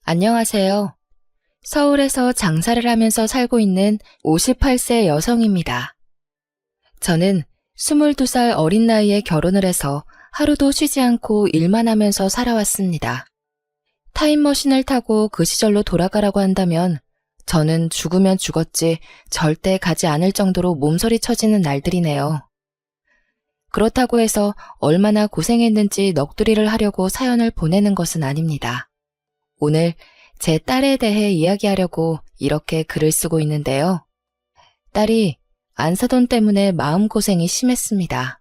안녕하세요. 서울에서 장사를 하면서 살고 있는 58세 여성입니다. 저는 22살 어린 나이에 결혼을 해서 하루도 쉬지 않고 일만 하면서 살아왔습니다. 타임머신을 타고 그 시절로 돌아가라고 한다면 저는 죽으면 죽었지 절대 가지 않을 정도로 몸서리 쳐지는 날들이네요. 그렇다고 해서 얼마나 고생했는지 넋두리를 하려고 사연을 보내는 것은 아닙니다. 오늘 제 딸에 대해 이야기하려고 이렇게 글을 쓰고 있는데요. 딸이 안사돈 때문에 마음고생이 심했습니다.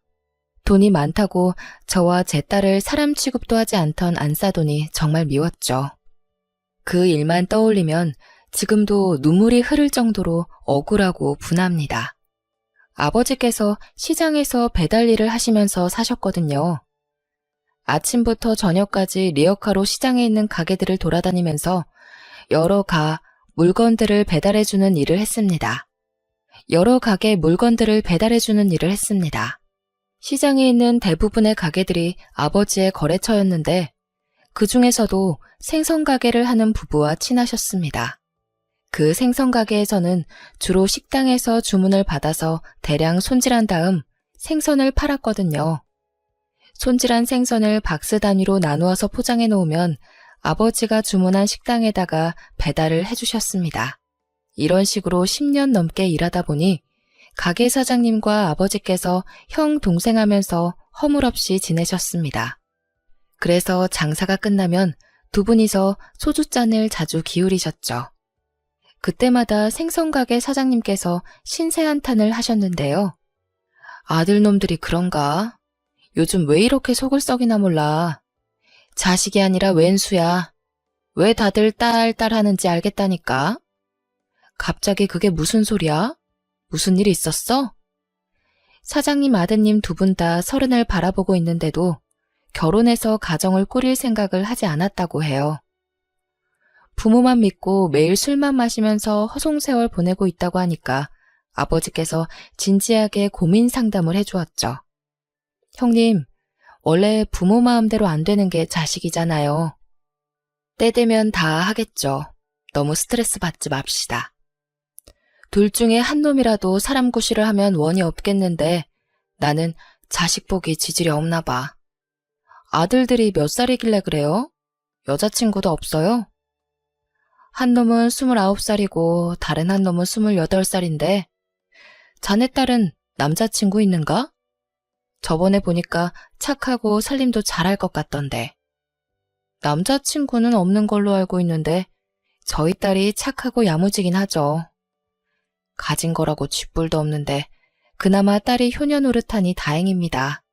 돈이 많다고 저와 제 딸을 사람 취급도 하지 않던 안사돈이 정말 미웠죠. 그 일만 떠올리면 지금도 눈물이 흐를 정도로 억울하고 분합니다. 아버지께서 시장에서 배달 일을 하시면서 사셨거든요. 아침부터 저녁까지 리어카로 시장에 있는 가게들을 돌아다니면서 여러 물건들을 배달해주는 일을 했습니다. 여러 가게 물건들을 배달해주는 일을 했습니다. 시장에 있는 대부분의 가게들이 아버지의 거래처였는데 그 중에서도 생선 가게를 하는 부부와 친하셨습니다. 그 생선 가게에서는 주로 식당에서 주문을 받아서 대량 손질한 다음 생선을 팔았거든요. 손질한 생선을 박스 단위로 나누어서 포장해 놓으면 아버지가 주문한 식당에다가 배달을 해주셨습니다. 이런 식으로 10년 넘게 일하다 보니 가게 사장님과 아버지께서 형 동생 하면서 허물없이 지내셨습니다. 그래서 장사가 끝나면 두 분이서 소주잔을 자주 기울이셨죠. 그때마다 생선가게 사장님께서 신세 한탄을 하셨는데요. 아들놈들이 그런가? 요즘 왜 이렇게 속을 썩이나 몰라. 자식이 아니라 웬수야. 왜 다들 딸 하는지 알겠다니까. 갑자기 그게 무슨 소리야? 무슨 일 있었어? 사장님 아드님 두 분 다 30을 바라보고 있는데도 결혼해서 가정을 꾸릴 생각을 하지 않았다고 해요. 부모만 믿고 매일 술만 마시면서 허송세월 보내고 있다고 하니까 아버지께서 진지하게 고민 상담을 해주었죠. 형님, 원래 부모 마음대로 안 되는 게 자식이잖아요. 때 되면 다 하겠죠. 너무 스트레스 받지 맙시다. 둘 중에 한 놈이라도 사람 구실을 하면 원이 없겠는데 나는 자식 보기 지질이 없나 봐. 아들들이 몇 살이길래 그래요? 여자친구도 없어요? 한 놈은 29살이고 다른 한 놈은 28살인데 자네 딸은 남자친구 있는가? 저번에 보니까 착하고 살림도 잘할 것 같던데. 남자친구는 없는 걸로 알고 있는데 저희 딸이 착하고 야무지긴 하죠. 가진 거라고 쥐뿔도 없는데 그나마 딸이 효녀 노릇하니 다행입니다.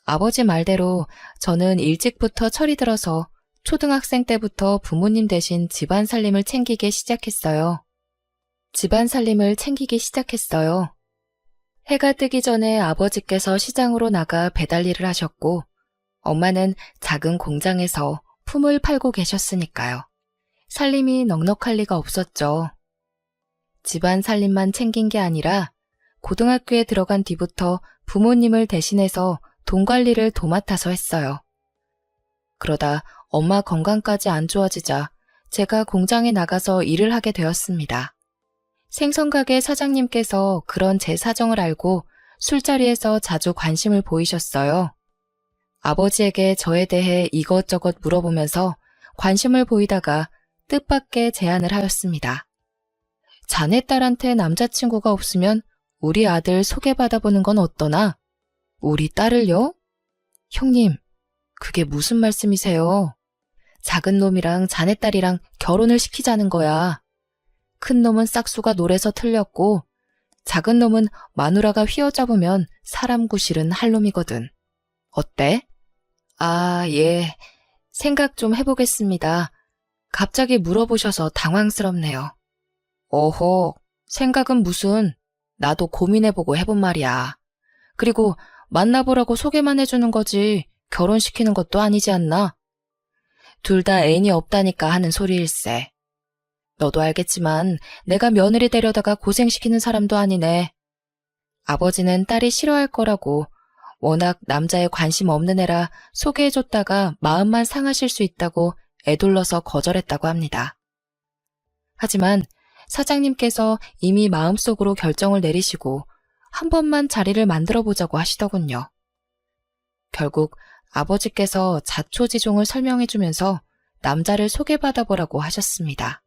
아버지 말대로 저는 일찍부터 철이 들어서 초등학생 때부터 부모님 대신 집안 살림을 챙기기 시작했어요. 해가 뜨기 전에 아버지께서 시장으로 나가 배달 일을 하셨고 엄마는 작은 공장에서 품을 팔고 계셨으니까요. 살림이 넉넉할 리가 없었죠. 집안 살림만 챙긴 게 아니라 고등학교에 들어간 뒤부터 부모님을 대신해서 돈 관리를 도맡아서 했어요. 그러다 엄마 건강까지 안 좋아지자 제가 공장에 나가서 일을 하게 되었습니다. 생선가게 사장님께서 그런 제 사정을 알고 술자리에서 자주 관심을 보이셨어요. 아버지에게 저에 대해 이것저것 물어보면서 관심을 보이다가 뜻밖의 제안을 하였습니다. 자네 딸한테 남자친구가 없으면 우리 아들 소개받아보는 건 어떠나? 우리 딸을요? 형님, 그게 무슨 말씀이세요? 작은 놈이랑 자네 딸이랑 결혼을 시키자는 거야. 큰 놈은 싹수가 노래서 틀렸고 작은 놈은 마누라가 휘어잡으면 사람 구실은 할 놈이거든. 어때? 아, 예. 생각 좀 해보겠습니다. 갑자기 물어보셔서 당황스럽네요. 어허, 생각은 무슨. 나도 고민해보고 해본 말이야. 그리고 만나보라고 소개만 해주는 거지 결혼시키는 것도 아니지 않나? 둘 다 애인이 없다니까 하는 소리일세. 너도 알겠지만 내가 며느리 데려다가 고생시키는 사람도 아니네. 아버지는 딸이 싫어할 거라고 워낙 남자에 관심 없는 애라 소개해줬다가 마음만 상하실 수 있다고 애둘러서 거절했다고 합니다. 하지만 사장님께서 이미 마음속으로 결정을 내리시고 한 번만 자리를 만들어 보자고 하시더군요. 결국 아버지께서 자초지종을 설명해 주면서 남자를 소개받아 보라고 하셨습니다.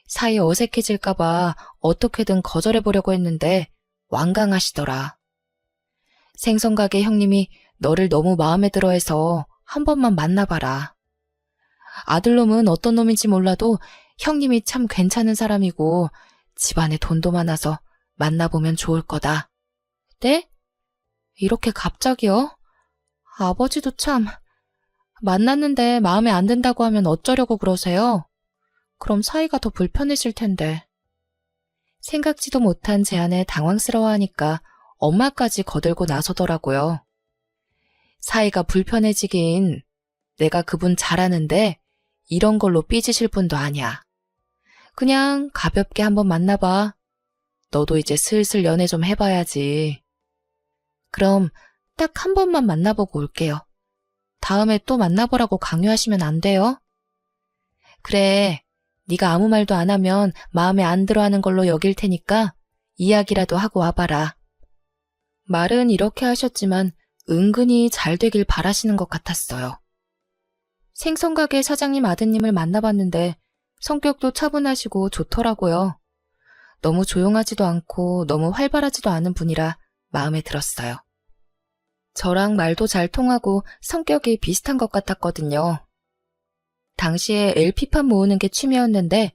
사이 어색해질까봐 어떻게든 거절해 보려고 했는데 완강하시더라. 생선가게 형님이 너를 너무 마음에 들어 해서 한 번만 만나봐라. 아들놈은 어떤 놈인지 몰라도 형님이 참 괜찮은 사람이고 집안에 돈도 많아서 만나보면 좋을 거다. 네? 이렇게 갑자기요? 아버지도 참... 만났는데 마음에 안 든다고 하면 어쩌려고 그러세요? 그럼 사이가 더 불편해질 텐데. 생각지도 못한 제안에 당황스러워하니까 엄마까지 거들고 나서더라고요. 사이가 불편해지긴 내가 그분 잘 아는데 이런 걸로 삐지실 분도 아니야. 그냥 가볍게 한번 만나봐. 너도 이제 슬슬 연애 좀 해봐야지. 그럼 딱 한 번만 만나보고 올게요. 다음에 또 만나보라고 강요하시면 안 돼요? 그래, 네가 아무 말도 안 하면 마음에 안 들어하는 걸로 여길 테니까 이야기라도 하고 와봐라. 말은 이렇게 하셨지만 은근히 잘 되길 바라시는 것 같았어요. 생선가게 사장님 아드님을 만나봤는데 성격도 차분하시고 좋더라고요. 너무 조용하지도 않고 너무 활발하지도 않은 분이라 마음에 들었어요. 저랑 말도 잘 통하고 성격이 비슷한 것 같았거든요. 당시에 LP판 모으는 게 취미였는데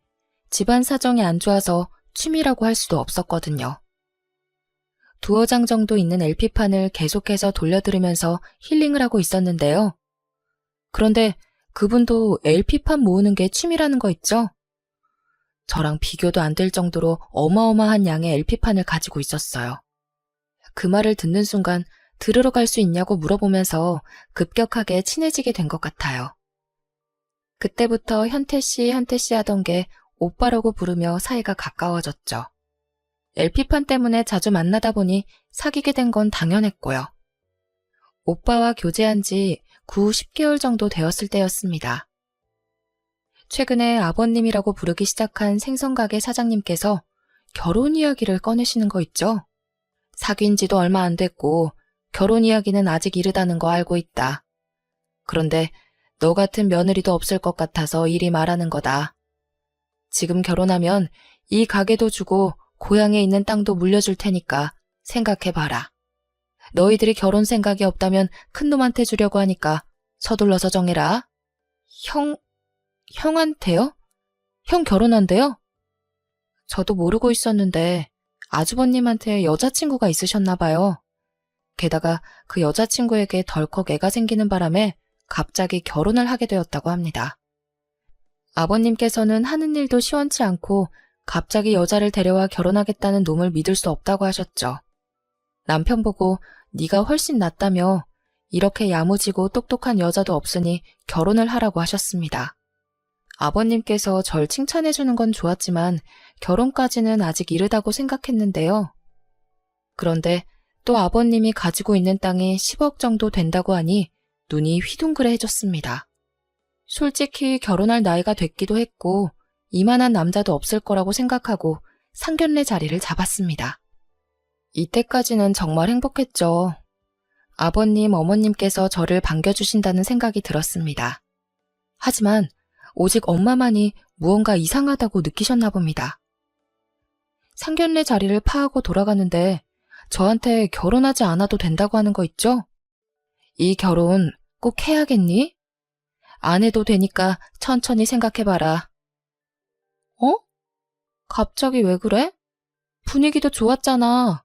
집안 사정이 안 좋아서 취미라고 할 수도 없었거든요. 두어 장 정도 있는 LP판을 계속해서 돌려들으면서 힐링을 하고 있었는데요. 그런데 그분도 LP판 모으는 게 취미라는 거 있죠? 저랑 비교도 안 될 정도로 어마어마한 양의 LP판을 가지고 있었어요. 그 말을 듣는 순간 들으러 갈 수 있냐고 물어보면서 급격하게 친해지게 된 것 같아요. 그때부터 현태씨 하던 게 오빠라고 부르며 사이가 가까워졌죠. LP판 때문에 자주 만나다 보니 사귀게 된 건 당연했고요. 오빠와 교제한 지 10개월 정도 되었을 때였습니다. 최근에 아버님이라고 부르기 시작한 생선가게 사장님께서 결혼 이야기를 꺼내시는 거 있죠? 사귄 지도 얼마 안 됐고 결혼 이야기는 아직 이르다는 거 알고 있다. 그런데 너 같은 며느리도 없을 것 같아서 이리 말하는 거다. 지금 결혼하면 이 가게도 주고 고향에 있는 땅도 물려줄 테니까 생각해봐라. 너희들이 결혼 생각이 없다면 큰놈한테 주려고 하니까 서둘러서 정해라. 형한테요? 형 결혼한대요? 저도 모르고 있었는데 아주버님한테 여자친구가 있으셨나 봐요. 게다가 그 여자친구에게 덜컥 애가 생기는 바람에 갑자기 결혼을 하게 되었다고 합니다. 아버님께서는 하는 일도 시원치 않고 갑자기 여자를 데려와 결혼하겠다는 놈을 믿을 수 없다고 하셨죠. 남편 보고 네가 훨씬 낫다며 이렇게 야무지고 똑똑한 여자도 없으니 결혼을 하라고 하셨습니다. 아버님께서 절 칭찬해주는 건 좋았지만 결혼까지는 아직 이르다고 생각했는데요. 그런데 또 아버님이 가지고 있는 땅이 10억 정도 된다고 하니 눈이 휘둥그레해졌습니다. 솔직히 결혼할 나이가 됐기도 했고 이만한 남자도 없을 거라고 생각하고 상견례 자리를 잡았습니다. 이때까지는 정말 행복했죠. 아버님, 어머님께서 저를 반겨주신다는 생각이 들었습니다. 하지만 오직 엄마만이 무언가 이상하다고 느끼셨나 봅니다. 상견례 자리를 파하고 돌아가는데 저한테 결혼하지 않아도 된다고 하는 거 있죠? 이 결혼 꼭 해야겠니? 안 해도 되니까 천천히 생각해봐라. 어? 갑자기 왜 그래? 분위기도 좋았잖아.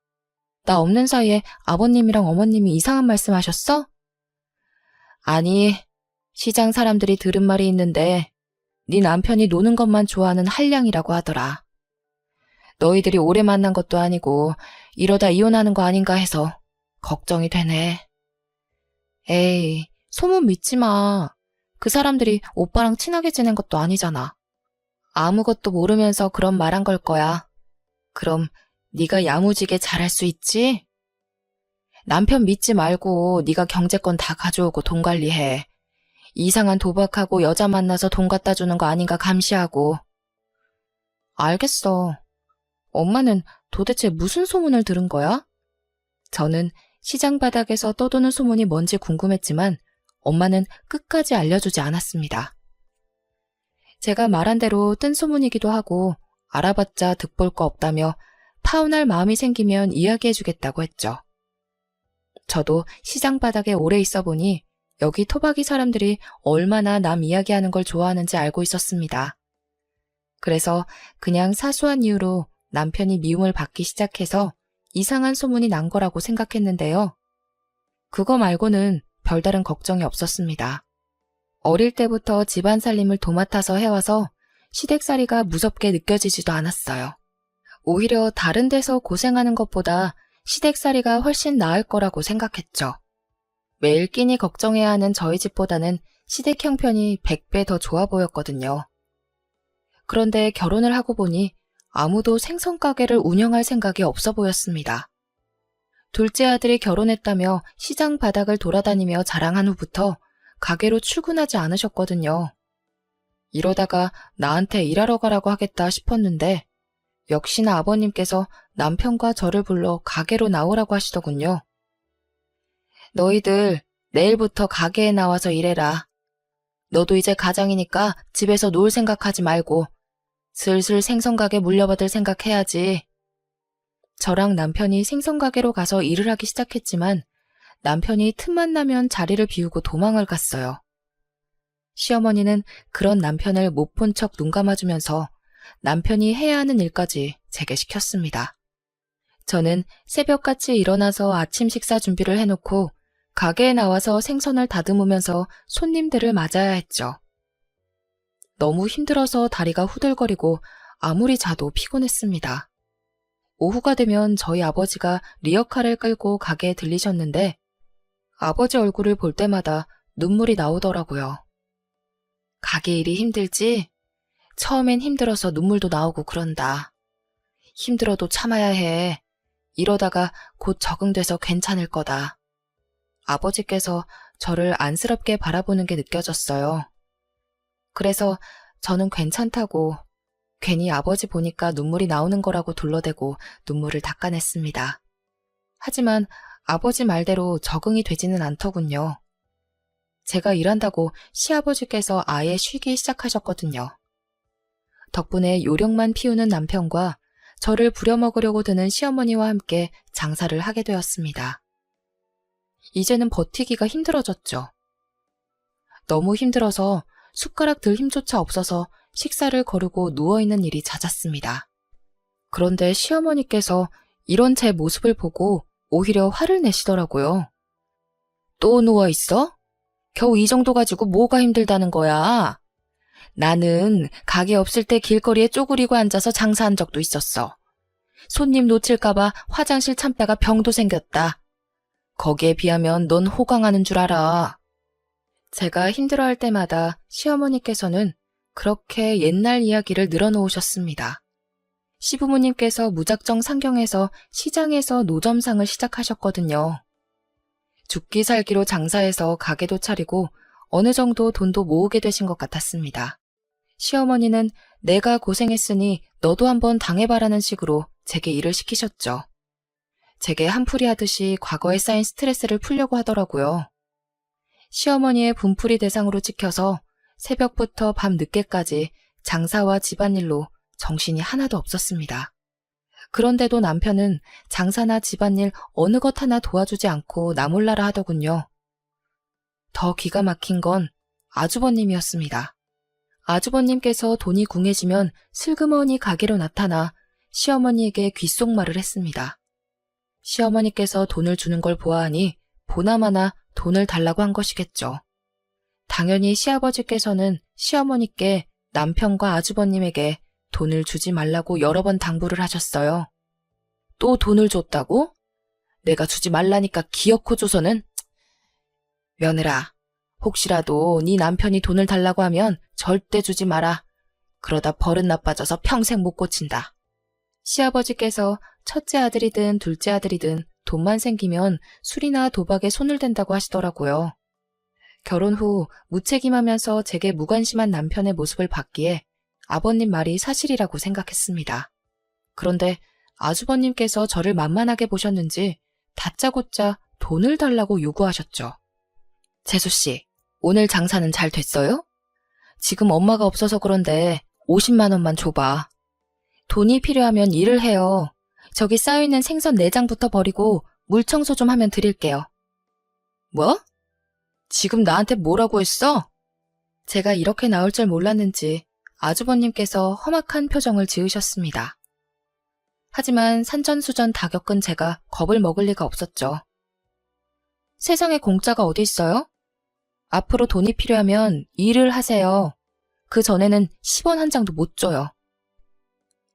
나 없는 사이에 아버님이랑 어머님이 이상한 말씀하셨어? 아니, 시장 사람들이 들은 말이 있는데 네 남편이 노는 것만 좋아하는 한량이라고 하더라. 너희들이 오래 만난 것도 아니고 이러다 이혼하는 거 아닌가 해서 걱정이 되네. 에이, 소문 믿지 마. 그 사람들이 오빠랑 친하게 지낸 것도 아니잖아. 아무것도 모르면서 그런 말 한 걸 거야. 그럼 네가 야무지게 잘할 수 있지? 남편 믿지 말고 네가 경제권 다 가져오고 돈 관리해. 이상한 도박하고 여자 만나서 돈 갖다 주는 거 아닌가 감시하고. 알겠어. 엄마는 도대체 무슨 소문을 들은 거야? 저는 시장 바닥에서 떠도는 소문이 뭔지 궁금했지만 엄마는 끝까지 알려주지 않았습니다. 제가 말한 대로 뜬 소문이기도 하고 알아봤자 득볼 거 없다며 파혼할 마음이 생기면 이야기해주겠다고 했죠. 저도 시장 바닥에 오래 있어 보니 여기 토박이 사람들이 얼마나 남 이야기하는 걸 좋아하는지 알고 있었습니다. 그래서 그냥 사소한 이유로 남편이 미움을 받기 시작해서 이상한 소문이 난 거라고 생각했는데요. 그거 말고는 별다른 걱정이 없었습니다. 어릴 때부터 집안 살림을 도맡아서 해와서 시댁살이가 무섭게 느껴지지도 않았어요. 오히려 다른 데서 고생하는 것보다 시댁살이가 훨씬 나을 거라고 생각했죠. 매일 끼니 걱정해야 하는 저희 집보다는 시댁 형편이 100배 더 좋아 보였거든요. 그런데 결혼을 하고 보니 아무도 생선가게를 운영할 생각이 없어 보였습니다. 둘째 아들이 결혼했다며 시장 바닥을 돌아다니며 자랑한 후부터 가게로 출근하지 않으셨거든요. 이러다가 나한테 일하러 가라고 하겠다 싶었는데 역시나 아버님께서 남편과 저를 불러 가게로 나오라고 하시더군요. 너희들 내일부터 가게에 나와서 일해라. 너도 이제 가장이니까 집에서 놀 생각하지 말고 슬슬 생선가게 물려받을 생각해야지. 저랑 남편이 생선가게로 가서 일을 하기 시작했지만 남편이 틈만 나면 자리를 비우고 도망을 갔어요. 시어머니는 그런 남편을 못 본 척 눈 감아주면서 남편이 해야 하는 일까지 제게 시켰습니다. 저는 새벽같이 일어나서 아침 식사 준비를 해놓고 가게에 나와서 생선을 다듬으면서 손님들을 맞아야 했죠. 너무 힘들어서 다리가 후들거리고 아무리 자도 피곤했습니다. 오후가 되면 저희 아버지가 리어카를 끌고 가게에 들리셨는데 아버지 얼굴을 볼 때마다 눈물이 나오더라고요. 가게 일이 힘들지? 처음엔 힘들어서 눈물도 나오고 그런다. 힘들어도 참아야 해. 이러다가 곧 적응돼서 괜찮을 거다. 아버지께서 저를 안쓰럽게 바라보는 게 느껴졌어요. 그래서 저는 괜찮다고 괜히 아버지 보니까 눈물이 나오는 거라고 둘러대고 눈물을 닦아냈습니다. 하지만 아버지 말대로 적응이 되지는 않더군요. 제가 일한다고 시아버지께서 아예 쉬기 시작하셨거든요. 덕분에 요령만 피우는 남편과 저를 부려먹으려고 드는 시어머니와 함께 장사를 하게 되었습니다. 이제는 버티기가 힘들어졌죠. 너무 힘들어서 숟가락 들 힘조차 없어서 식사를 거르고 누워있는 일이 잦았습니다. 그런데 시어머니께서 이런 제 모습을 보고 오히려 화를 내시더라고요. 또 누워있어? 겨우 이 정도 가지고 뭐가 힘들다는 거야? 나는 가게 없을 때 길거리에 쪼그리고 앉아서 장사한 적도 있었어. 손님 놓칠까봐 화장실 참다가 병도 생겼다. 거기에 비하면 넌 호강하는 줄 알아. 제가 힘들어할 때마다 시어머니께서는 그렇게 옛날 이야기를 늘어놓으셨습니다. 시부모님께서 무작정 상경해서 시장에서 노점상을 시작하셨거든요. 죽기 살기로 장사해서 가게도 차리고 어느 정도 돈도 모으게 되신 것 같았습니다. 시어머니는 내가 고생했으니 너도 한번 당해봐라는 식으로 제게 일을 시키셨죠. 제게 한풀이 하듯이 과거에 쌓인 스트레스를 풀려고 하더라고요. 시어머니의 분풀이 대상으로 찍혀서 새벽부터 밤 늦게까지 장사와 집안일로 정신이 하나도 없었습니다. 그런데도 남편은 장사나 집안일 어느 것 하나 도와주지 않고 나몰라라 하더군요. 더 기가 막힌 건 아주버님이었습니다. 아주버님께서 돈이 궁해지면 슬그머니 가게로 나타나 시어머니에게 귓속말을 했습니다. 시어머니께서 돈을 주는 걸 보아하니 보나마나 돈을 달라고 한 것이겠죠. 당연히 시아버지께서는 시어머니께 남편과 아주버님에게 돈을 주지 말라고 여러 번 당부를 하셨어요. 또 돈을 줬다고? 내가 주지 말라니까 기어코 줘서는? 며느라, 혹시라도 네 남편이 돈을 달라고 하면 절대 주지 마라. 그러다 버릇 나빠져서 평생 못 고친다. 시아버지께서 첫째 아들이든 둘째 아들이든 돈만 생기면 술이나 도박에 손을 댄다고 하시더라고요. 결혼 후 무책임하면서 제게 무관심한 남편의 모습을 봤기에 아버님 말이 사실이라고 생각했습니다. 그런데 아주버님께서 저를 만만하게 보셨는지 다짜고짜 돈을 달라고 요구하셨죠. 재수씨, 오늘 장사는 잘 됐어요? 지금 엄마가 없어서 그런데 50만 원만 줘봐. 돈이 필요하면 일을 해요. 저기 쌓여있는 생선 4장부터 버리고 물 청소 좀 하면 드릴게요. 뭐? 지금 나한테 뭐라고 했어? 제가 이렇게 나올 줄 몰랐는지 아주버님께서 험악한 표정을 지으셨습니다. 하지만 산전수전 다 겪은 제가 겁을 먹을 리가 없었죠. 세상에 공짜가 어디 있어요? 앞으로 돈이 필요하면 일을 하세요. 그 전에는 10원 한 장도 못 줘요.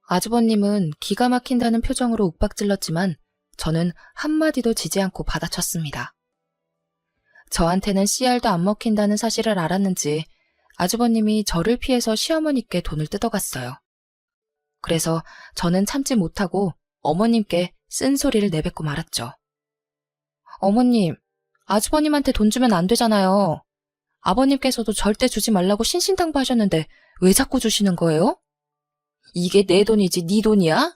아주버님은 기가 막힌다는 표정으로 욱박질렀지만 저는 한마디도 지지 않고 받아쳤습니다. 저한테는 씨알도 안 먹힌다는 사실을 알았는지 아주버님이 저를 피해서 시어머니께 돈을 뜯어갔어요. 그래서 저는 참지 못하고 어머님께 쓴소리를 내뱉고 말았죠. 어머님, 아주버님한테 돈 주면 안 되잖아요. 아버님께서도 절대 주지 말라고 신신당부하셨는데 왜 자꾸 주시는 거예요? 이게 내 돈이지 네 돈이야?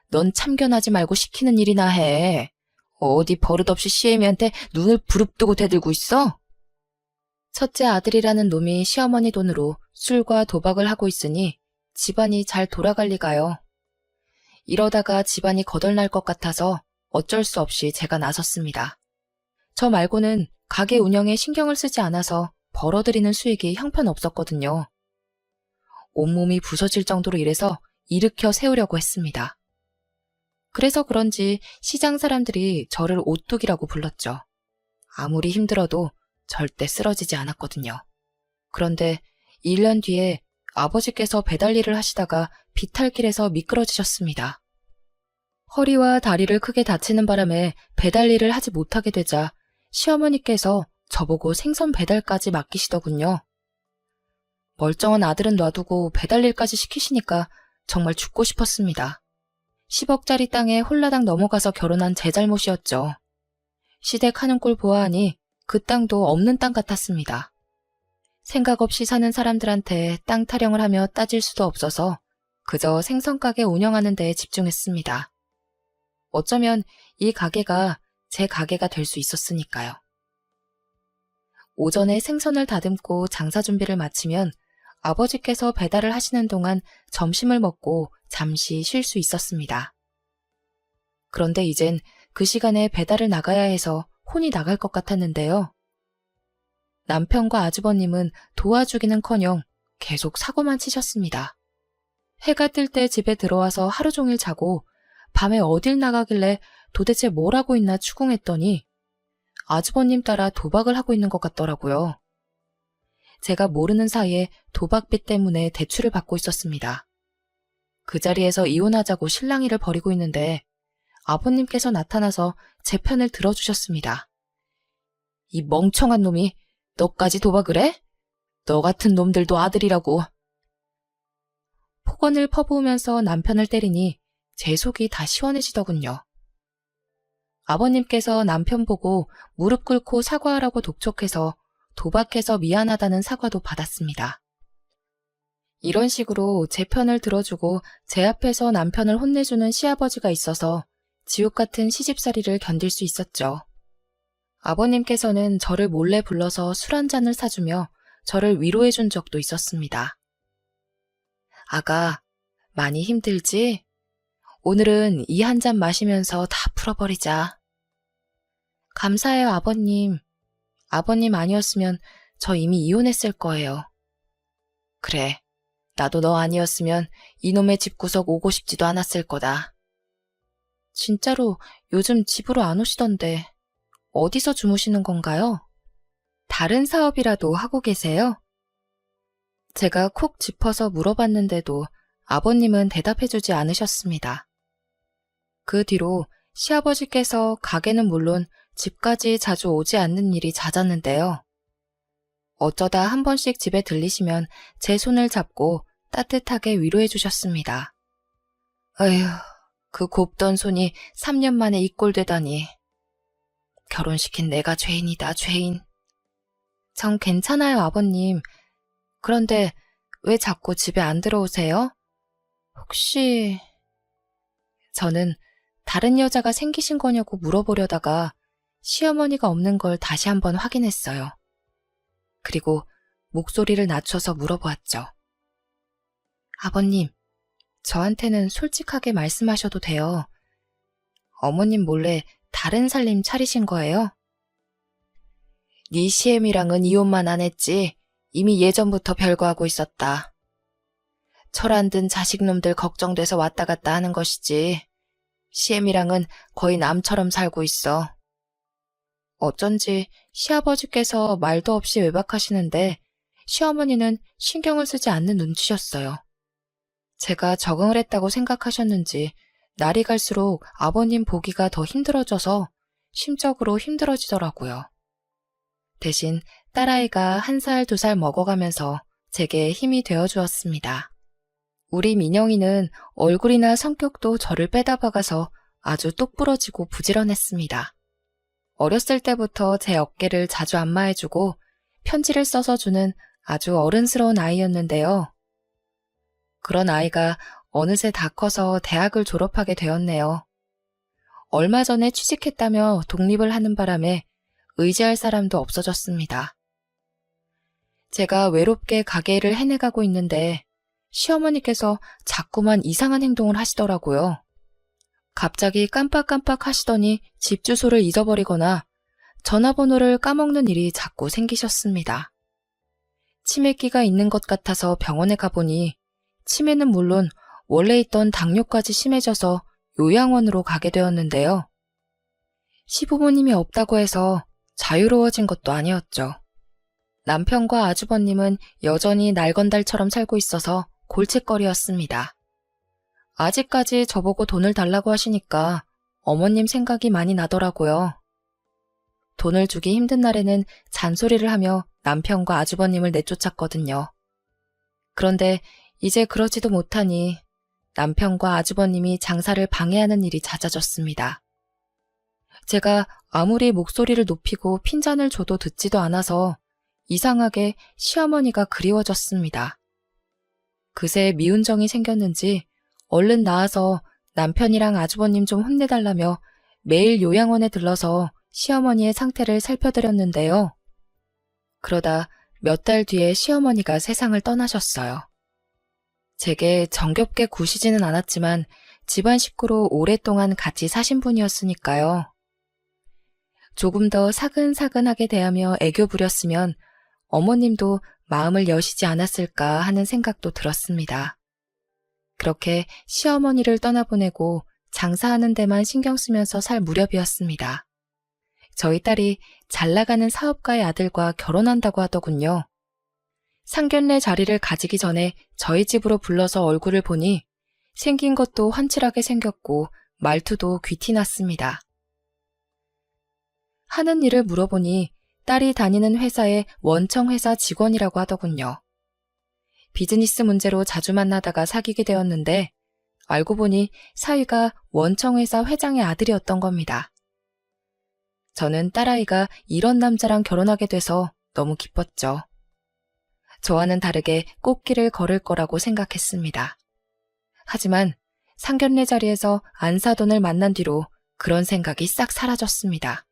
넌 참견하지 말고 시키는 일이나 해. 어디 버릇없이 시애미한테 눈을 부릅뜨고 대들고 있어? 첫째 아들이라는 놈이 시어머니 돈으로 술과 도박을 하고 있으니 집안이 잘 돌아갈 리가요. 이러다가 집안이 거덜날 것 같아서 어쩔 수 없이 제가 나섰습니다. 저 말고는 가게 운영에 신경을 쓰지 않아서 벌어들이는 수익이 형편없었거든요. 온몸이 부서질 정도로 일해서 일으켜 세우려고 했습니다. 그래서 그런지 시장 사람들이 저를 오뚜기라고 불렀죠. 아무리 힘들어도 절대 쓰러지지 않았거든요. 그런데 1년 뒤에 아버지께서 배달 일을 하시다가 비탈길에서 미끄러지셨습니다. 허리와 다리를 크게 다치는 바람에 배달 일을 하지 못하게 되자 시어머니께서 저보고 생선 배달까지 맡기시더군요. 멀쩡한 아들은 놔두고 배달 일까지 시키시니까 정말 죽고 싶었습니다. 10억짜리 땅에 홀라당 넘어가서 결혼한 제 잘못이었죠. 시댁 하는 꼴 보아하니 그 땅도 없는 땅 같았습니다. 생각 없이 사는 사람들한테 땅 타령을 하며 따질 수도 없어서 그저 생선가게 운영하는 데에 집중했습니다. 어쩌면 이 가게가 제 가게가 될 수 있었으니까요. 오전에 생선을 다듬고 장사 준비를 마치면 아버지께서 배달을 하시는 동안 점심을 먹고 잠시 쉴 수 있었습니다. 그런데 이젠 그 시간에 배달을 나가야 해서 혼이 나갈 것 같았는데요. 남편과 아주버님은 도와주기는커녕 계속 사고만 치셨습니다. 해가 뜰 때 집에 들어와서 하루 종일 자고 밤에 어딜 나가길래 도대체 뭘 하고 있나 추궁했더니 아주버님 따라 도박을 하고 있는 것 같더라고요. 제가 모르는 사이에 도박빚 때문에 대출을 받고 있었습니다. 그 자리에서 이혼하자고 실랑이를 벌이고 있는데 아버님께서 나타나서 제 편을 들어주셨습니다. 이 멍청한 놈이 너까지 도박을 해? 너 같은 놈들도 아들이라고. 폭언을 퍼부으면서 남편을 때리니 제 속이 다 시원해지더군요. 아버님께서 남편 보고 무릎 꿇고 사과하라고 독촉해서 도박해서 미안하다는 사과도 받았습니다. 이런 식으로 제 편을 들어주고 제 앞에서 남편을 혼내주는 시아버지가 있어서 지옥 같은 시집살이를 견딜 수 있었죠. 아버님께서는 저를 몰래 불러서 술 한 잔을 사주며 저를 위로해 준 적도 있었습니다. 아가, 많이 힘들지? 오늘은 이 한 잔 마시면서 다 풀어버리자. 감사해요, 아버님. 아버님 아니었으면 저 이미 이혼했을 거예요. 그래, 나도 너 아니었으면 이놈의 집구석 오고 싶지도 않았을 거다. 진짜로 요즘 집으로 안 오시던데 어디서 주무시는 건가요? 다른 사업이라도 하고 계세요? 제가 콕 짚어서 물어봤는데도 아버님은 대답해주지 않으셨습니다. 그 뒤로 시아버지께서 가게는 물론 집까지 자주 오지 않는 일이 잦았는데요. 어쩌다 한 번씩 집에 들리시면 제 손을 잡고 따뜻하게 위로해 주셨습니다. 어휴, 그 곱던 손이 3년 만에 이 꼴 되다니. 결혼시킨 내가 죄인이다, 죄인. 전 괜찮아요, 아버님. 그런데 왜 자꾸 집에 안 들어오세요? 혹시... 저는 다른 여자가 생기신 거냐고 물어보려다가 시어머니가 없는 걸 다시 한번 확인했어요. 그리고 목소리를 낮춰서 물어보았죠. 아버님, 저한테는 솔직하게 말씀하셔도 돼요. 어머님 몰래 다른 살림 차리신 거예요? 네 시엠이랑은 이혼만 안 했지 이미 예전부터 별거하고 있었다. 철 안 든 자식놈들 걱정돼서 왔다 갔다 하는 것이지. 시엠이랑은 거의 남처럼 살고 있어. 어쩐지 시아버지께서 말도 없이 외박하시는데 시어머니는 신경을 쓰지 않는 눈치셨어요. 제가 적응을 했다고 생각하셨는지 날이 갈수록 아버님 보기가 더 힘들어져서 심적으로 힘들어지더라고요. 대신 딸아이가 1살, 2살 먹어가면서 제게 힘이 되어주었습니다. 우리 민영이는 얼굴이나 성격도 저를 빼다박아서 아주 똑부러지고 부지런했습니다. 어렸을 때부터 제 어깨를 자주 안마해주고 편지를 써서 주는 아주 어른스러운 아이였는데요. 그런 아이가 어느새 다 커서 대학을 졸업하게 되었네요. 얼마 전에 취직했다며 독립을 하는 바람에 의지할 사람도 없어졌습니다. 제가 외롭게 가게일을 해내가고 있는데 시어머니께서 자꾸만 이상한 행동을 하시더라고요. 갑자기 깜빡깜빡 하시더니 집 주소를 잊어버리거나 전화번호를 까먹는 일이 자꾸 생기셨습니다. 치매기가 있는 것 같아서 병원에 가보니 치매는 물론 원래 있던 당뇨까지 심해져서 요양원으로 가게 되었는데요. 시부모님이 없다고 해서 자유로워진 것도 아니었죠. 남편과 아주버님은 여전히 날건달처럼 살고 있어서 골칫거리였습니다. 아직까지 저보고 돈을 달라고 하시니까 어머님 생각이 많이 나더라고요. 돈을 주기 힘든 날에는 잔소리를 하며 남편과 아주버님을 내쫓았거든요. 그런데 이제 그러지도 못하니 남편과 아주버님이 장사를 방해하는 일이 잦아졌습니다. 제가 아무리 목소리를 높이고 핀잔을 줘도 듣지도 않아서 이상하게 시어머니가 그리워졌습니다. 그새 미운 정이 생겼는지 얼른 나와서 남편이랑 아주버님 좀 혼내달라며 매일 요양원에 들러서 시어머니의 상태를 살펴드렸는데요. 그러다 몇 달 뒤에 시어머니가 세상을 떠나셨어요. 제게 정겹게 구시지는 않았지만 집안 식구로 오랫동안 같이 사신 분이었으니까요. 조금 더 사근사근하게 대하며 애교 부렸으면 어머님도 마음을 여시지 않았을까 하는 생각도 들었습니다. 그렇게 시어머니를 떠나보내고 장사하는 데만 신경 쓰면서 살 무렵이었습니다. 저희 딸이 잘 나가는 사업가의 아들과 결혼한다고 하더군요. 상견례 자리를 가지기 전에 저희 집으로 불러서 얼굴을 보니 생긴 것도 훤칠하게 생겼고 말투도 귀티났습니다. 하는 일을 물어보니 딸이 다니는 회사의 원청회사 직원이라고 하더군요. 비즈니스 문제로 자주 만나다가 사귀게 되었는데 알고 보니 사위가 원청회사 회장의 아들이었던 겁니다. 저는 딸아이가 이런 남자랑 결혼하게 돼서 너무 기뻤죠. 저와는 다르게 꽃길을 걸을 거라고 생각했습니다. 하지만 상견례 자리에서 안사돈을 만난 뒤로 그런 생각이 싹 사라졌습니다.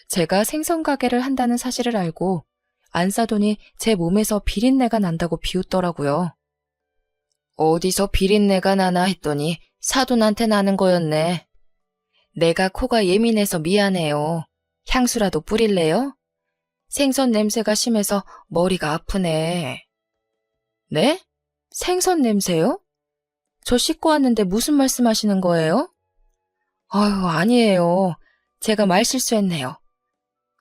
제가 생선 가게를 한다는 사실을 알고 안사돈이 제 몸에서 비린내가 난다고 비웃더라고요. 어디서 비린내가 나나 했더니 사돈한테 나는 거였네. 내가 코가 예민해서 미안해요. 향수라도 뿌릴래요? 생선 냄새가 심해서 머리가 아프네. 네? 생선 냄새요? 저 씻고 왔는데 무슨 말씀하시는 거예요? 아유, 아니에요. 제가 말 실수했네요.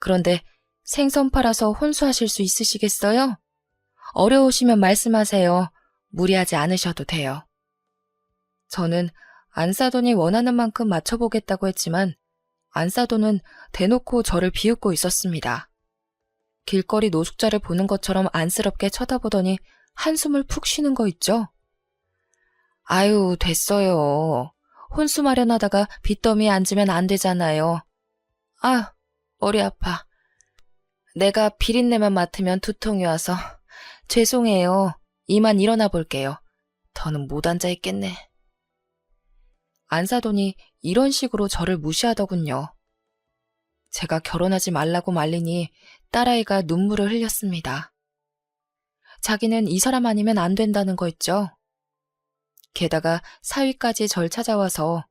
그런데 생선 팔아서 혼수하실 수 있으시겠어요? 어려우시면 말씀하세요. 무리하지 않으셔도 돼요. 저는 안사돈이 원하는 만큼 맞춰보겠다고 했지만 안사돈은 대놓고 저를 비웃고 있었습니다. 길거리 노숙자를 보는 것처럼 안쓰럽게 쳐다보더니 한숨을 푹 쉬는 거 있죠? 아유, 됐어요. 혼수 마련하다가 빚더미에 앉으면 안 되잖아요. 아, 머리 아파. 내가 비린내만 맡으면 두통이 와서 죄송해요. 이만 일어나 볼게요. 더는 못 앉아 있겠네. 안사돈이 이런 식으로 저를 무시하더군요. 제가 결혼하지 말라고 말리니 딸아이가 눈물을 흘렸습니다. 자기는 이 사람 아니면 안 된다는 거 있죠. 게다가 사위까지 절 찾아와서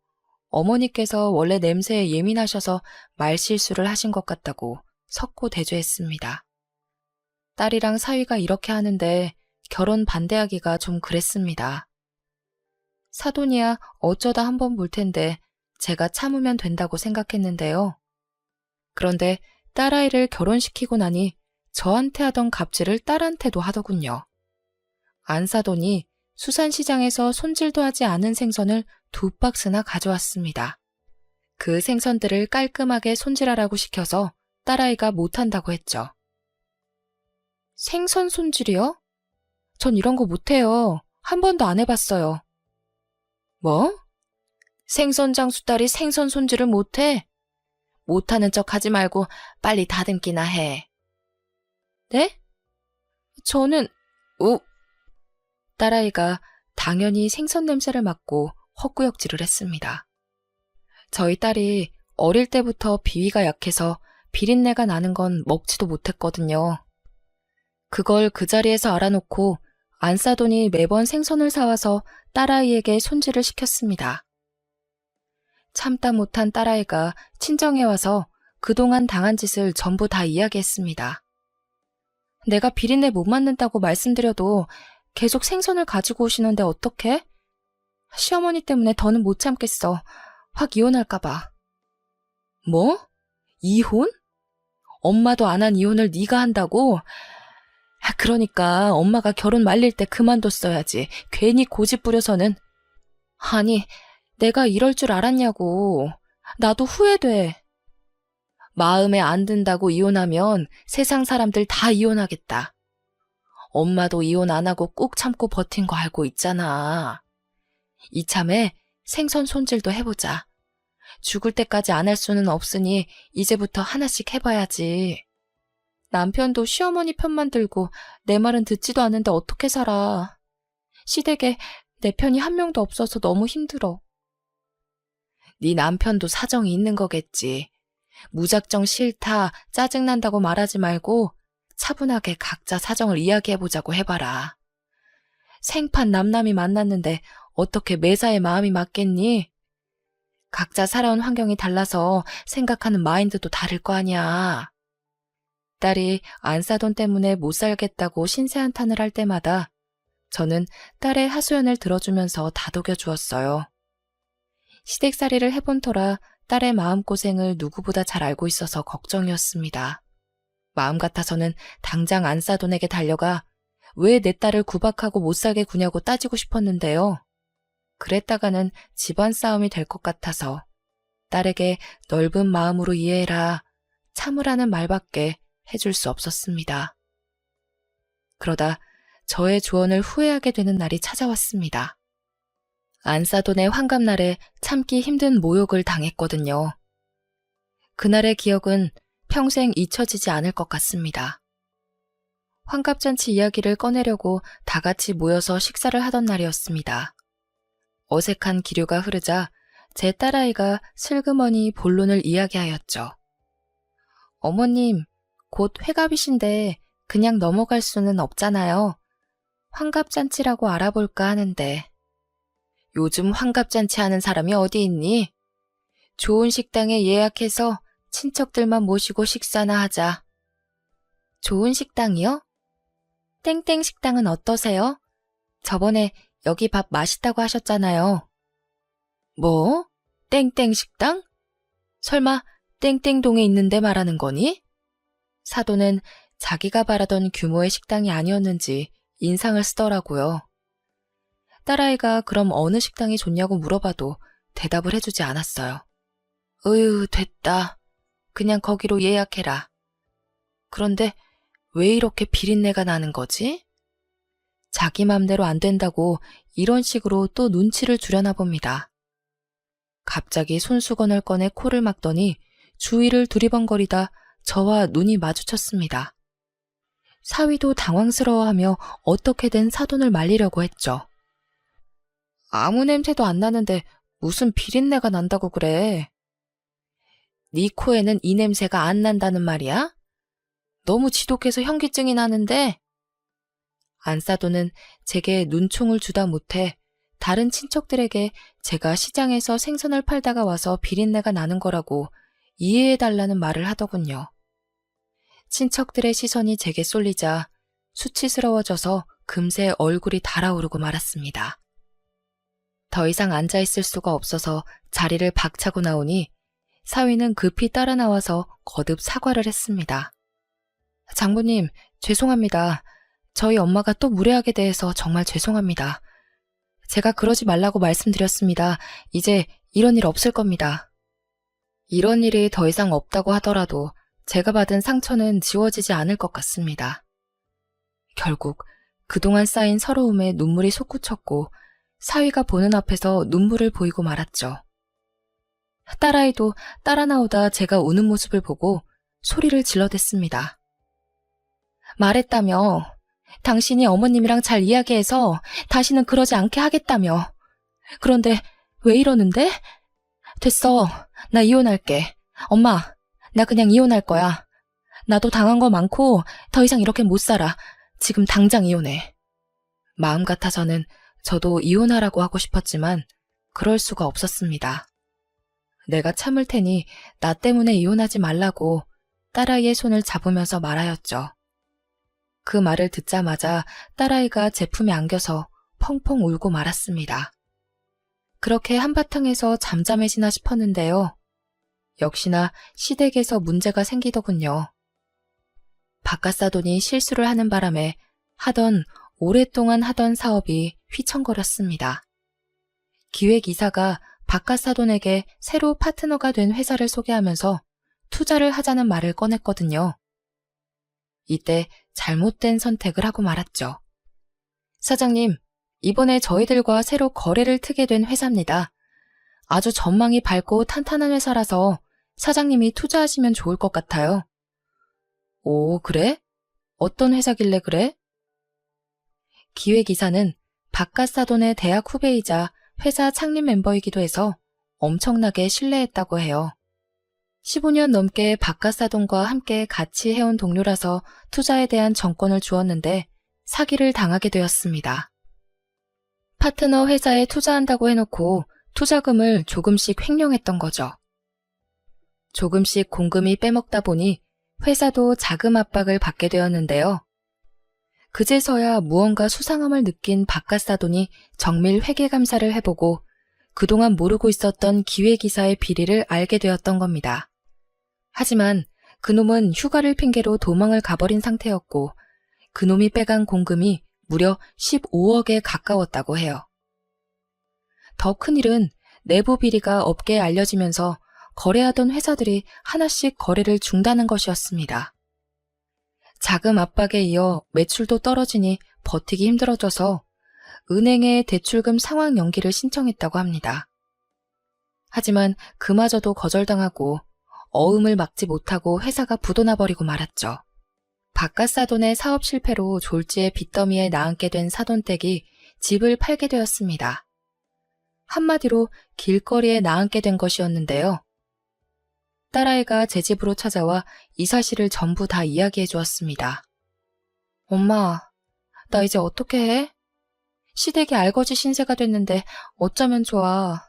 어머니께서 원래 냄새에 예민하셔서 말실수를 하신 것 같다고 석고대죄했습니다. 딸이랑 사위가 이렇게 하는데 결혼 반대하기가 좀 그랬습니다. 사돈이야 어쩌다 한번 볼 텐데 제가 참으면 된다고 생각했는데요. 그런데 딸아이를 결혼시키고 나니 저한테 하던 갑질을 딸한테도 하더군요. 안사돈이 수산시장에서 손질도 하지 않은 생선을 2박스나 가져왔습니다. 그 생선들을 깔끔하게 손질하라고 시켜서 딸아이가 못한다고 했죠. 생선 손질이요? 전 이런 거 못해요. 한 번도 안 해봤어요. 뭐? 생선 장수 딸이 생선 손질을 못해? 못하는 척 하지 말고 빨리 다듬기나 해. 네? 저는, 딸아이가 당연히 생선 냄새를 맡고 헛구역질을 했습니다. 저희 딸이 어릴 때부터 비위가 약해서 비린내가 나는 건 먹지도 못했거든요. 그걸 그 자리에서 알아놓고 안사돈이 매번 생선을 사와서 딸아이에게 손질을 시켰습니다. 참다 못한 딸아이가 친정에 와서 그동안 당한 짓을 전부 다 이야기했습니다. 내가 비린내 못 맡는다고 말씀드려도 계속 생선을 가지고 오시는데 어떡해? 시어머니 때문에 더는 못 참겠어. 확 이혼할까 봐. 뭐? 이혼? 엄마도 안 한 이혼을 네가 한다고? 그러니까 엄마가 결혼 말릴 때 그만뒀어야지. 괜히 고집 부려서는. 아니, 내가 이럴 줄 알았냐고. 나도 후회돼. 마음에 안 든다고 이혼하면 세상 사람들 다 이혼하겠다. 엄마도 이혼 안 하고 꾹 참고 버틴 거 알고 있잖아. 이참에 생선 손질도 해보자. 죽을 때까지 안 할 수는 없으니 이제부터 하나씩 해봐야지. 남편도 시어머니 편만 들고 내 말은 듣지도 않는데 어떻게 살아. 시댁에 내 편이 한 명도 없어서 너무 힘들어. 네 남편도 사정이 있는 거겠지. 무작정 싫다, 짜증난다고 말하지 말고 차분하게 각자 사정을 이야기해보자고 해봐라. 생판 남남이 만났는데 어떻게 매사에 마음이 맞겠니? 각자 살아온 환경이 달라서 생각하는 마인드도 다를 거 아니야. 딸이 안사돈 때문에 못 살겠다고 신세한탄을 할 때마다 저는 딸의 하소연을 들어주면서 다독여 주었어요. 시댁살이를 해본 터라 딸의 마음고생을 누구보다 잘 알고 있어서 걱정이었습니다. 마음 같아서는 당장 안사돈에게 달려가 왜 내 딸을 구박하고 못 살게 구냐고 따지고 싶었는데요. 그랬다가는 집안 싸움이 될 것 같아서 딸에게 넓은 마음으로 이해해라, 참으라는 말밖에 해줄 수 없었습니다. 그러다 저의 조언을 후회하게 되는 날이 찾아왔습니다. 안사돈의 환갑날에 참기 힘든 모욕을 당했거든요. 그날의 기억은 평생 잊혀지지 않을 것 같습니다. 환갑잔치 이야기를 꺼내려고 다 같이 모여서 식사를 하던 날이었습니다. 어색한 기류가 흐르자 제 딸아이가 슬그머니 본론을 이야기하였죠. 어머님, 곧 회갑이신데 그냥 넘어갈 수는 없잖아요. 환갑잔치라고 알아볼까 하는데. 요즘 환갑잔치 하는 사람이 어디 있니? 좋은 식당에 예약해서 친척들만 모시고 식사나 하자. 좋은 식당이요? 땡땡 식당은 어떠세요? 저번에 여기 밥 맛있다고 하셨잖아요. 뭐? 땡땡 식당? 설마 땡땡동에 있는데 말하는 거니? 사돈은 자기가 바라던 규모의 식당이 아니었는지 인상을 쓰더라고요. 딸아이가 그럼 어느 식당이 좋냐고 물어봐도 대답을 해주지 않았어요. 됐다. 그냥 거기로 예약해라. 그런데 왜 이렇게 비린내가 나는 거지? 자기 맘대로 안 된다고 이런 식으로 또 눈치를 주려나 봅니다. 갑자기 손수건을 꺼내 코를 막더니 주위를 두리번거리다 저와 눈이 마주쳤습니다. 사위도 당황스러워하며 어떻게든 사돈을 말리려고 했죠. 아무 냄새도 안 나는데 무슨 비린내가 난다고 그래. 네 코에는 이 냄새가 안 난다는 말이야? 너무 지독해서 현기증이 나는데? 안사돈은 제게 눈총을 주다 못해 다른 친척들에게 제가 시장에서 생선을 팔다가 와서 비린내가 나는 거라고 이해해달라는 말을 하더군요. 친척들의 시선이 제게 쏠리자 수치스러워져서 금세 얼굴이 달아오르고 말았습니다. 더 이상 앉아있을 수가 없어서 자리를 박차고 나오니 사위는 급히 따라 나와서 거듭 사과를 했습니다. 장모님, 죄송합니다. 저희 엄마가 또 무례하게 대해서 정말 죄송합니다. 제가 그러지 말라고 말씀드렸습니다. 이제 이런 일 없을 겁니다. 이런 일이 더 이상 없다고 하더라도 제가 받은 상처는 지워지지 않을 것 같습니다. 결국 그동안 쌓인 서러움에 눈물이 솟구쳤고 사위가 보는 앞에서 눈물을 보이고 말았죠. 딸아이도 따라 나오다 제가 우는 모습을 보고 소리를 질러댔습니다. 말했다며. 당신이 어머님이랑 잘 이야기해서 다시는 그러지 않게 하겠다며. 그런데 왜 이러는데? 됐어. 나 이혼할게. 엄마, 나 그냥 이혼할 거야. 나도 당한 거 많고 더 이상 이렇게 못 살아. 지금 당장 이혼해. 마음 같아서는 저도 이혼하라고 하고 싶었지만 그럴 수가 없었습니다. 내가 참을 테니 나 때문에 이혼하지 말라고 딸아이의 손을 잡으면서 말하였죠. 그 말을 듣자마자 딸아이가 제 품에 안겨서 펑펑 울고 말았습니다. 그렇게 한바탕에서 잠잠해지나 싶었는데요. 역시나 시댁에서 문제가 생기더군요. 바깥사돈이 실수를 하는 바람에 오랫동안 하던 사업이 휘청거렸습니다. 기획이사가 바깥사돈에게 새로 파트너가 된 회사를 소개하면서 투자를 하자는 말을 꺼냈거든요. 이때 잘못된 선택을 하고 말았죠. 사장님, 이번에 저희들과 새로 거래를 트게 된 회사입니다. 아주 전망이 밝고 탄탄한 회사라서 사장님이 투자하시면 좋을 것 같아요. 오, 그래? 어떤 회사길래 그래? 기획이사는 바깥사돈의 대학 후배이자 회사 창립 멤버이기도 해서 엄청나게 신뢰했다고 해요. 15년 넘게 바깥사돈과 함께 같이 해온 동료라서 투자에 대한 정권을 주었는데 사기를 당하게 되었습니다. 파트너 회사에 투자한다고 해놓고 투자금을 조금씩 횡령했던 거죠. 조금씩 공금이 빼먹다 보니 회사도 자금 압박을 받게 되었는데요. 그제서야 무언가 수상함을 느낀 바깥사돈이 정밀 회계감사를 해보고 그동안 모르고 있었던 기획이사의 비리를 알게 되었던 겁니다. 하지만 그놈은 휴가를 핑계로 도망을 가버린 상태였고 그놈이 빼간 공금이 무려 15억에 가까웠다고 해요. 더 큰일은 내부 비리가 업계에 알려지면서 거래하던 회사들이 하나씩 거래를 중단한 것이었습니다. 자금 압박에 이어 매출도 떨어지니 버티기 힘들어져서 은행에 대출금 상환 연기를 신청했다고 합니다. 하지만 그마저도 거절당하고 어음을 막지 못하고 회사가 부도나버리고 말았죠. 바깥사돈의 사업 실패로 졸지에 빚더미에 나앉게 된 사돈댁이 집을 팔게 되었습니다. 한마디로 길거리에 나앉게 된 것이었는데요. 딸아이가 제 집으로 찾아와 이 사실을 전부 다 이야기해 주었습니다. 엄마, 나 이제 어떻게 해? 시댁이 알거지 신세가 됐는데 어쩌면 좋아.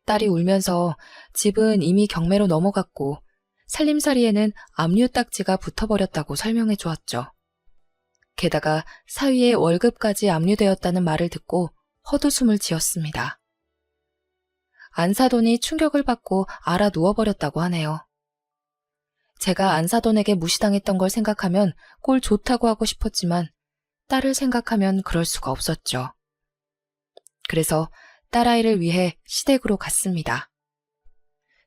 딸이 울면서 집은 이미 경매로 넘어갔고 살림살이에는 압류 딱지가 붙어버렸다고 설명해 주었죠. 게다가 사위의 월급까지 압류되었다는 말을 듣고 헛웃음을 지었습니다. 안사돈이 충격을 받고 알아 누워버렸다고 하네요. 제가 안사돈에게 무시당했던 걸 생각하면 꼴 좋다고 하고 싶었지만 딸을 생각하면 그럴 수가 없었죠. 그래서 딸아이를 위해 시댁으로 갔습니다.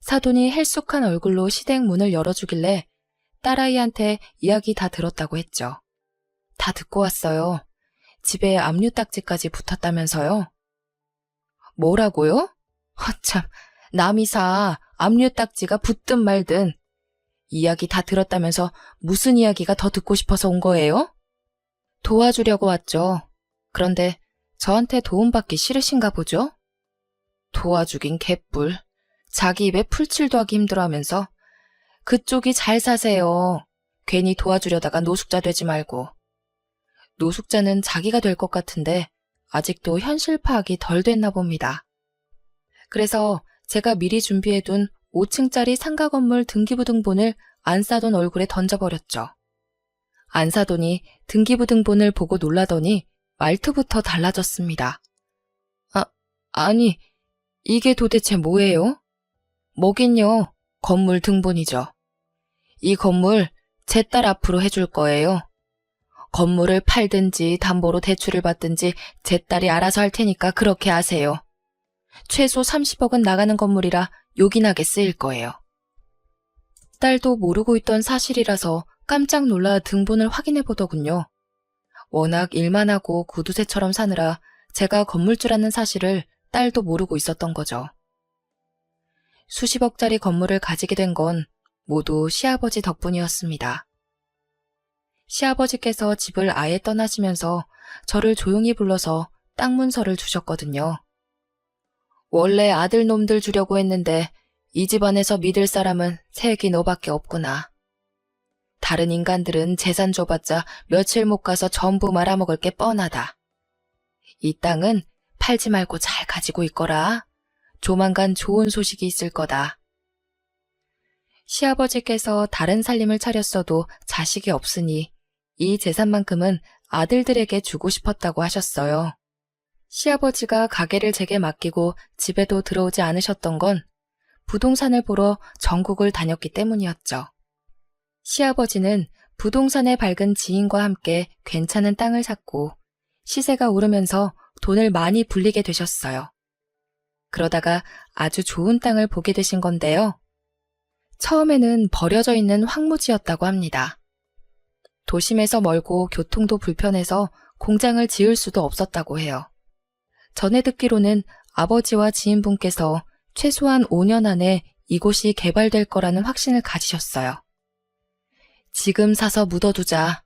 사돈이 헬쑥한 얼굴로 시댁 문을 열어주길래 딸아이한테 이야기 다 들었다고 했죠. 다 듣고 왔어요. 집에 압류 딱지까지 붙었다면서요? 뭐라고요? 참, 남이사 압류 딱지가 붙든 말든 이야기 다 들었다면서 무슨 이야기가 더 듣고 싶어서 온 거예요? 도와주려고 왔죠. 그런데 저한테 도움받기 싫으신가 보죠? 도와주긴 개뿔. 자기 입에 풀칠도 하기 힘들어하면서 그쪽이 잘 사세요. 괜히 도와주려다가 노숙자 되지 말고. 노숙자는 자기가 될 것 같은데 아직도 현실 파악이 덜 됐나 봅니다. 그래서 제가 미리 준비해둔 5층짜리 상가 건물 등기부등본을 안 싸돈 얼굴에 던져버렸죠. 안 사더니 등기부등본을 보고 놀라더니 말투부터 달라졌습니다. 아니, 이게 도대체 뭐예요? 뭐긴요, 건물 등본이죠. 이 건물 제 딸 앞으로 해줄 거예요. 건물을 팔든지 담보로 대출을 받든지 제 딸이 알아서 할 테니까 그렇게 하세요. 최소 30억은 나가는 건물이라 요긴하게 쓰일 거예요. 딸도 모르고 있던 사실이라서 깜짝 놀라 등본을 확인해 보더군요. 워낙 일만 하고 구두쇠처럼 사느라 제가 건물주라는 사실을 딸도 모르고 있었던 거죠. 수십억짜리 건물을 가지게 된 건 모두 시아버지 덕분이었습니다. 시아버지께서 집을 아예 떠나시면서 저를 조용히 불러서 땅 문서를 주셨거든요. 원래 아들 놈들 주려고 했는데 이 집안에서 믿을 사람은 색이 너밖에 없구나. 다른 인간들은 재산 줘봤자 며칠 못 가서 전부 말아먹을 게 뻔하다. 이 땅은 팔지 말고 잘 가지고 있거라. 조만간 좋은 소식이 있을 거다. 시아버지께서 다른 살림을 차렸어도 자식이 없으니 이 재산만큼은 아들들에게 주고 싶었다고 하셨어요. 시아버지가 가게를 제게 맡기고 집에도 들어오지 않으셨던 건 부동산을 보러 전국을 다녔기 때문이었죠. 시아버지는 부동산에 밝은 지인과 함께 괜찮은 땅을 샀고 시세가 오르면서 돈을 많이 불리게 되셨어요. 그러다가 아주 좋은 땅을 보게 되신 건데요. 처음에는 버려져 있는 황무지였다고 합니다. 도심에서 멀고 교통도 불편해서 공장을 지을 수도 없었다고 해요. 전에 듣기로는 아버지와 지인분께서 최소한 5년 안에 이곳이 개발될 거라는 확신을 가지셨어요. 지금 사서 묻어두자.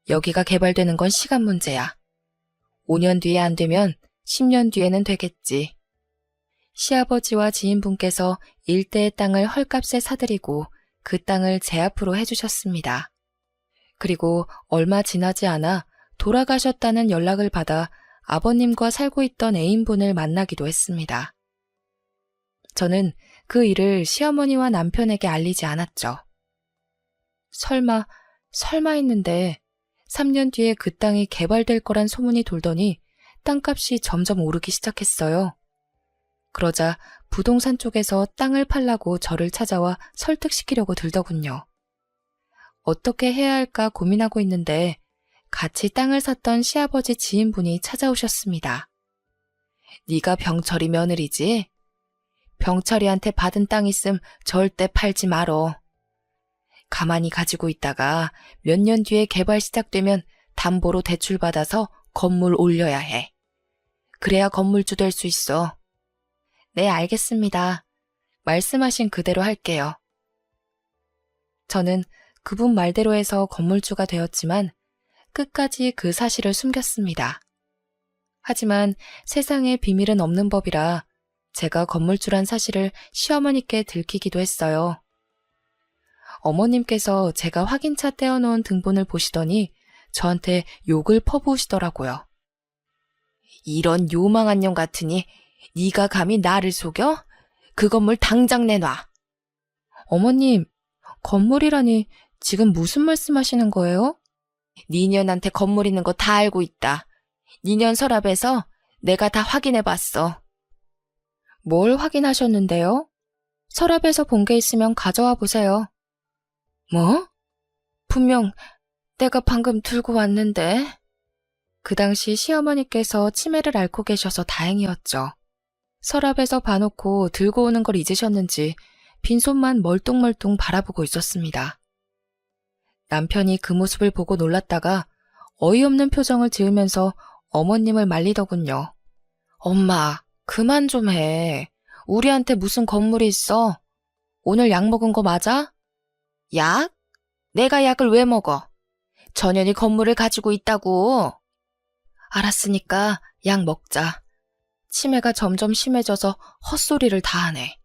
여기가 개발되는 건 시간 문제야. 5년 뒤에 안 되면 10년 뒤에는 되겠지. 시아버지와 지인분께서 일대의 땅을 헐값에 사들이고 그 땅을 제 앞으로 해주셨습니다. 그리고 얼마 지나지 않아 돌아가셨다는 연락을 받아 아버님과 살고 있던 애인분을 만나기도 했습니다. 저는 그 일을 시어머니와 남편에게 알리지 않았죠. 설마 했는데 3년 뒤에 그 땅이 개발될 거란 소문이 돌더니 땅값이 점점 오르기 시작했어요. 그러자 부동산 쪽에서 땅을 팔라고 저를 찾아와 설득시키려고 들더군요. 어떻게 해야 할까 고민하고 있는데 같이 땅을 샀던 시아버지 지인분이 찾아오셨습니다. 네가 병철이 며느리지? 병철이한테 받은 땅 있음 절대 팔지 말어. 가만히 가지고 있다가 몇 년 뒤에 개발 시작되면 담보로 대출받아서 건물 올려야 해. 그래야 건물주 될 수 있어. 네, 알겠습니다. 말씀하신 그대로 할게요. 저는 그분 말대로 해서 건물주가 되었지만 끝까지 그 사실을 숨겼습니다. 하지만 세상에 비밀은 없는 법이라 제가 건물주란 사실을 시어머니께 들키기도 했어요. 어머님께서 제가 확인차 떼어놓은 등본을 보시더니 저한테 욕을 퍼부으시더라고요. 이런 요망한 년 같으니 네가 감히 나를 속여? 그 건물 당장 내놔. 어머님, 건물이라니 지금 무슨 말씀하시는 거예요? 니년한테 건물 있는 거 다 알고 있다. 니년 서랍에서 내가 다 확인해봤어. 뭘 확인하셨는데요? 서랍에서 본 게 있으면 가져와 보세요. 뭐? 분명 내가 방금 들고 왔는데. 그 당시 시어머니께서 치매를 앓고 계셔서 다행이었죠. 서랍에서 봐놓고 들고 오는 걸 잊으셨는지 빈손만 멀뚱멀뚱 바라보고 있었습니다. 남편이 그 모습을 보고 놀랐다가 어이없는 표정을 지으면서 어머님을 말리더군요. 엄마, 그만 좀 해. 우리한테 무슨 건물이 있어? 오늘 약 먹은 거 맞아? 약? 내가 약을 왜 먹어? 전현이 건물을 가지고 있다고. 알았으니까 약 먹자. 치매가 점점 심해져서 헛소리를 다 하네.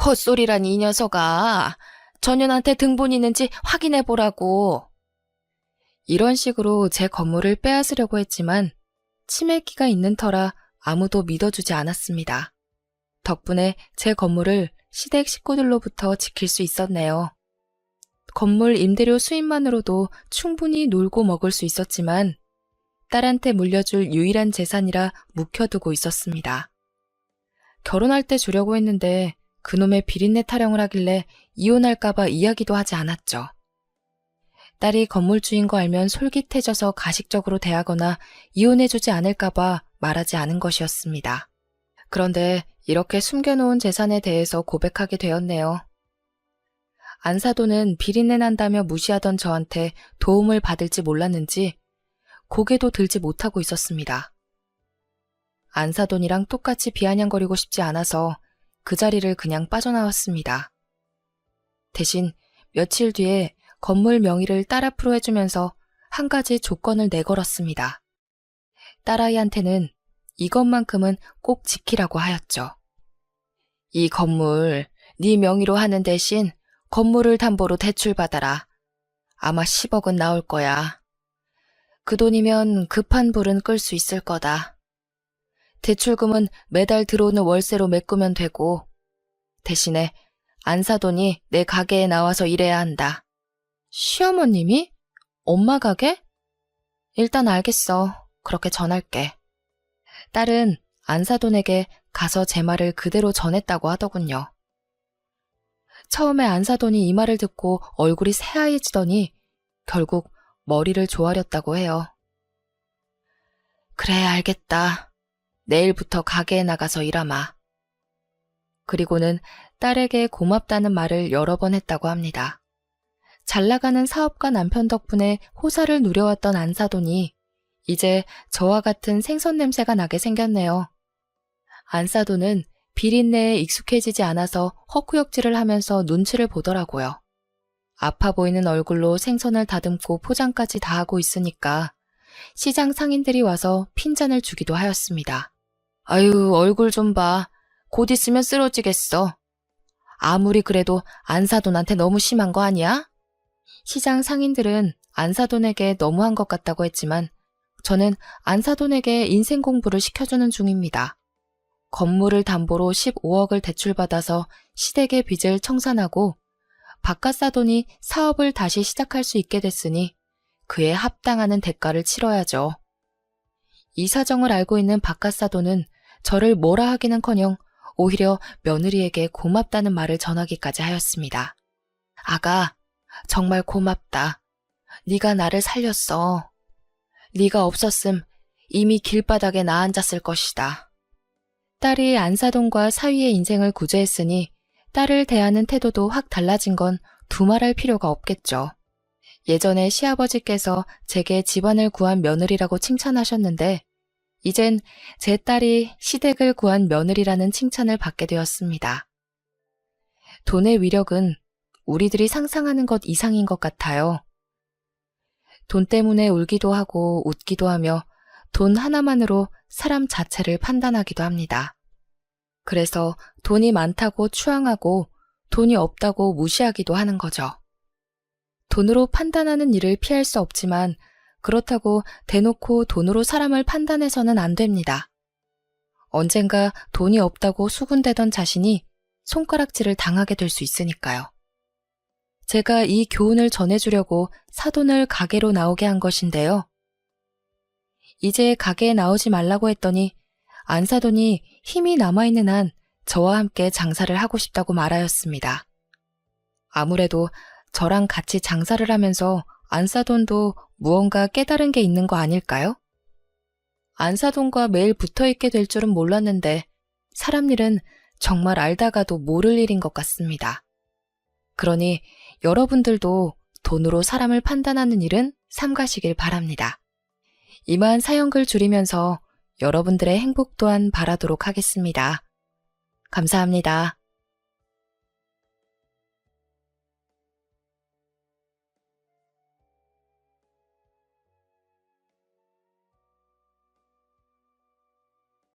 헛소리라니 이 녀석아. 전현한테 등본 있는지 확인해보라고. 이런 식으로 제 건물을 빼앗으려고 했지만 치매기가 있는 터라 아무도 믿어주지 않았습니다. 덕분에 제 건물을 시댁 식구들로부터 지킬 수 있었네요. 건물 임대료 수입만으로도 충분히 놀고 먹을 수 있었지만 딸한테 물려줄 유일한 재산이라 묵혀두고 있었습니다. 결혼할 때 주려고 했는데 그놈의 비린내 타령을 하길래 이혼할까봐 이야기도 하지 않았죠. 딸이 건물주인 거 알면 솔깃해져서 가식적으로 대하거나 이혼해주지 않을까봐 말하지 않은 것이었습니다. 그런데 이렇게 숨겨놓은 재산에 대해서 고백하게 되었네요. 안사돈은 비린내 난다며 무시하던 저한테 도움을 받을지 몰랐는지 고개도 들지 못하고 있었습니다. 안사돈이랑 똑같이 비아냥거리고 싶지 않아서 그 자리를 그냥 빠져나왔습니다. 대신 며칠 뒤에 건물 명의를 딸 앞으로 해주면서 한 가지 조건을 내걸었습니다. 딸아이한테는 이것만큼은 꼭 지키라고 하였죠. 이 건물 네 명의로 하는 대신 건물을 담보로 대출받아라. 아마 10억은 나올 거야. 그 돈이면 급한 불은 끌 수 있을 거다. 대출금은 매달 들어오는 월세로 메꾸면 되고 대신에 안사돈이 내 가게에 나와서 일해야 한다. 시어머님이? 엄마 가게? 일단 알겠어. 그렇게 전할게. 딸은 안사돈에게 가서 제 말을 그대로 전했다고 하더군요. 처음에 안사돈이 이 말을 듣고 얼굴이 새하얘지더니 결국 머리를 조아렸다고 해요. 그래, 알겠다. 내일부터 가게에 나가서 일하마. 그리고는 딸에게 고맙다는 말을 여러 번 했다고 합니다. 잘나가는 사업가 남편 덕분에 호사를 누려왔던 안사돈이 이제 저와 같은 생선 냄새가 나게 생겼네요. 안사돈은 비린내에 익숙해지지 않아서 헛구역질을 하면서 눈치를 보더라고요. 아파 보이는 얼굴로 생선을 다듬고 포장까지 다 하고 있으니까 시장 상인들이 와서 핀잔을 주기도 하였습니다. 아유, 얼굴 좀 봐. 곧 있으면 쓰러지겠어. 아무리 그래도 안사돈한테 너무 심한 거 아니야? 시장 상인들은 안사돈에게 너무한 것 같다고 했지만 저는 안사돈에게 인생 공부를 시켜주는 중입니다. 건물을 담보로 15억을 대출받아서 시댁의 빚을 청산하고 바깥사돈이 사업을 다시 시작할 수 있게 됐으니 그에 합당하는 대가를 치러야죠. 이 사정을 알고 있는 바깥사돈은 저를 뭐라 하기는커녕 오히려 며느리에게 고맙다는 말을 전하기까지 하였습니다. 아가, 정말 고맙다. 네가 나를 살렸어. 네가 없었음 이미 길바닥에 나 앉았을 것이다. 딸이 안사돈과 사위의 인생을 구제했으니 딸을 대하는 태도도 확 달라진 건 두말할 필요가 없겠죠. 예전에 시아버지께서 제게 집안을 구한 며느리라고 칭찬하셨는데 이젠 제 딸이 시댁을 구한 며느리라는 칭찬을 받게 되었습니다. 돈의 위력은 우리들이 상상하는 것 이상인 것 같아요. 돈 때문에 울기도 하고 웃기도 하며 돈 하나만으로 사람 자체를 판단하기도 합니다. 그래서 돈이 많다고 추앙하고 돈이 없다고 무시하기도 하는 거죠. 돈으로 판단하는 일을 피할 수 없지만 그렇다고 대놓고 돈으로 사람을 판단해서는 안 됩니다. 언젠가 돈이 없다고 수군대던 자신이 손가락질을 당하게 될 수 있으니까요. 제가 이 교훈을 전해주려고 사돈을 가게로 나오게 한 것인데요. 이제 가게에 나오지 말라고 했더니 안사돈이 힘이 남아있는 한 저와 함께 장사를 하고 싶다고 말하였습니다. 아무래도 저랑 같이 장사를 하면서 안사돈도 무언가 깨달은 게 있는 거 아닐까요? 안사돈과 매일 붙어있게 될 줄은 몰랐는데 사람 일은 정말 알다가도 모를 일인 것 같습니다. 그러니 여러분들도 돈으로 사람을 판단하는 일은 삼가시길 바랍니다. 이만 사연글 줄이면서 여러분들의 행복 또한 바라도록 하겠습니다. 감사합니다.